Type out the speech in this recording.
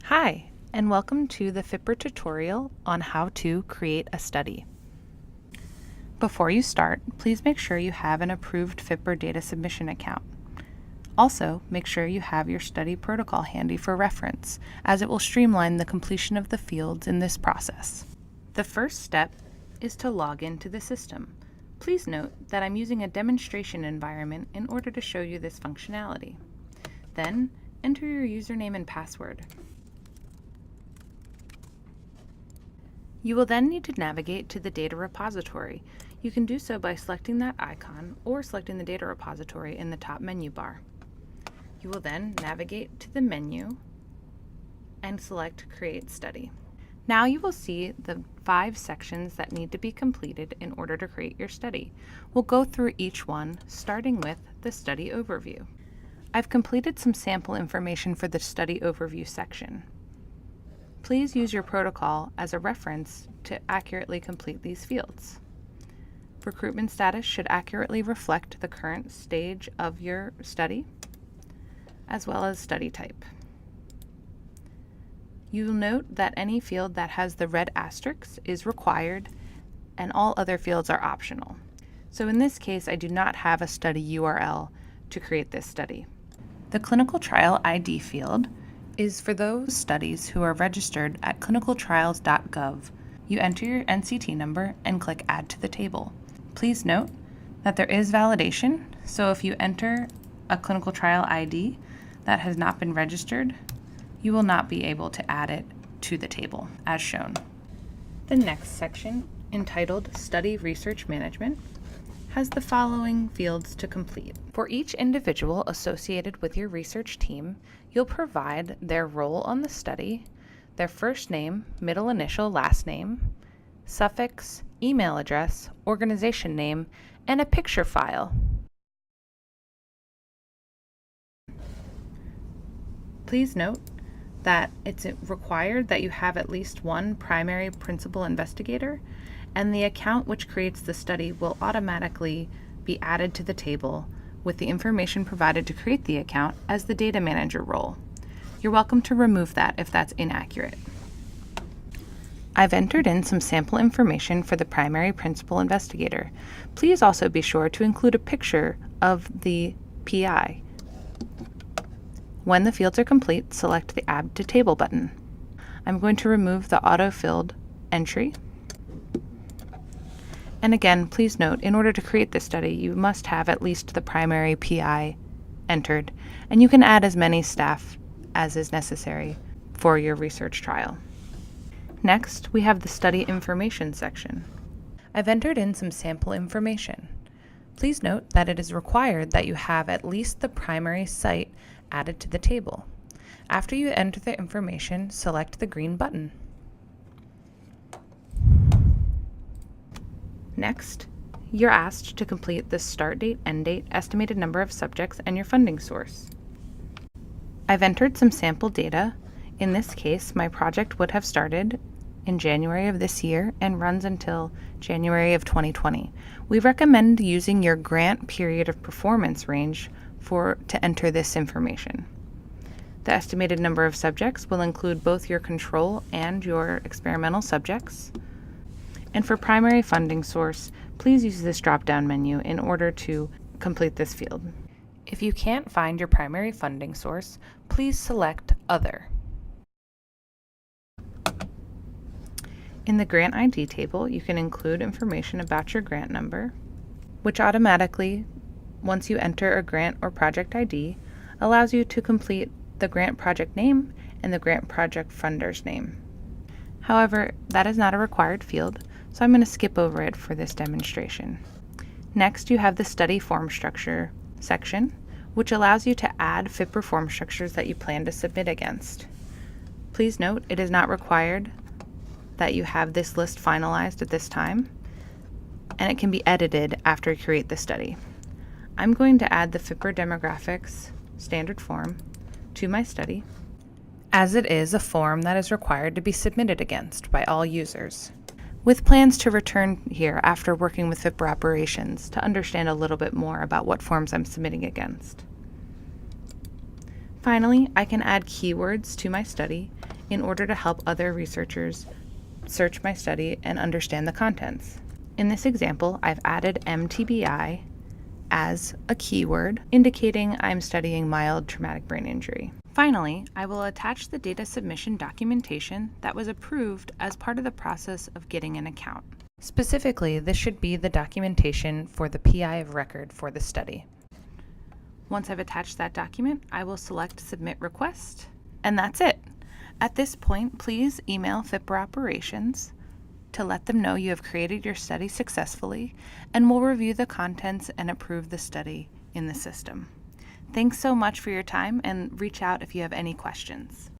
Hi, and welcome to the FIPR tutorial on how to create a study. Before you start, please make sure you have an approved FIPR data submission account. Also, make sure you have your study protocol handy for reference, as it will streamline the completion of the fields in this process. The first step is to log into the system. Please note that I'm using a demonstration environment in order to show you this functionality. Then, enter your username and password. You will then need to navigate to the data repository. You can do so by selecting that icon or selecting the data repository in the top menu bar. You will then navigate to the menu and select Create Study. Now you will see the 5 sections that need to be completed in order to create your study. We'll go through each one, starting with the study overview. I've completed some sample information for the study overview section. Please use your protocol as a reference to accurately complete these fields. Recruitment status should accurately reflect the current stage of your study, as well as study type. You'll note that any field that has the red asterisk is required and all other fields are optional. So in this case, I do not have a study URL to create this study. The clinical trial ID field is for those studies who are registered at clinicaltrials.gov. You enter your NCT number and click Add to the table. Please note that there is validation, so if you enter a clinical trial ID that has not been registered, you will not be able to add it to the table as shown. The next section, entitled Study Research Management, has the following fields to complete. For each individual associated with your research team, you'll provide their role on the study, their first name, middle initial, last name, suffix, email address, organization name, and a picture file. Please note that it's required that you have at least one primary principal investigator, and the account which creates the study will automatically be added to the table with the information provided to create the account as the data manager role. You're welcome to remove that if that's inaccurate. I've entered in some sample information for the primary principal investigator. Please also be sure to include a picture of the PI. When the fields are complete, select the Add to Table button. I'm going to remove the auto-filled entry. And again, please note, in order to create this study, you must have at least the primary PI entered, and you can add as many staff as is necessary for your research trial. Next, we have the study information section. I've entered in some sample information. Please note that it is required that you have at least the primary site added to the table. After you enter the information, select the green button. Next, you're asked to complete the start date, end date, estimated number of subjects, and your funding source. I've entered some sample data. In this case, my project would have started in January of this year and runs until January of 2020. We recommend using your grant period of performance range to enter this information. The estimated number of subjects will include both your control and your experimental subjects. And for primary funding source, please use this drop-down menu in order to complete this field. If you can't find your primary funding source, please select Other. In the Grant ID table, you can include information about your grant number, which automatically, once you enter a grant or project ID, allows you to complete the grant project name and the grant project funder's name. However, that is not a required field, so I'm going to skip over it for this demonstration. Next, you have the study form structure section, which allows you to add FIPR form structures that you plan to submit against. Please note, it is not required that you have this list finalized at this time, and it can be edited after you create the study. I'm going to add the FIPR demographics standard form to my study, as it is a form that is required to be submitted against by all users, with plans to return here after working with FIPR operations to understand a little bit more about what forms I'm submitting against. Finally, I can add keywords to my study in order to help other researchers search my study and understand the contents. In this example, I've added MTBI as a keyword, indicating I'm studying mild traumatic brain injury. Finally, I will attach the data submission documentation that was approved as part of the process of getting an account. Specifically, this should be the documentation for the PI of record for the study. Once I've attached that document, I will select Submit Request, and that's it. At this point, please email FIPR Operations to let them know you have created your study successfully, and we'll review the contents and approve the study in the system. Thanks so much for your time, and reach out if you have any questions.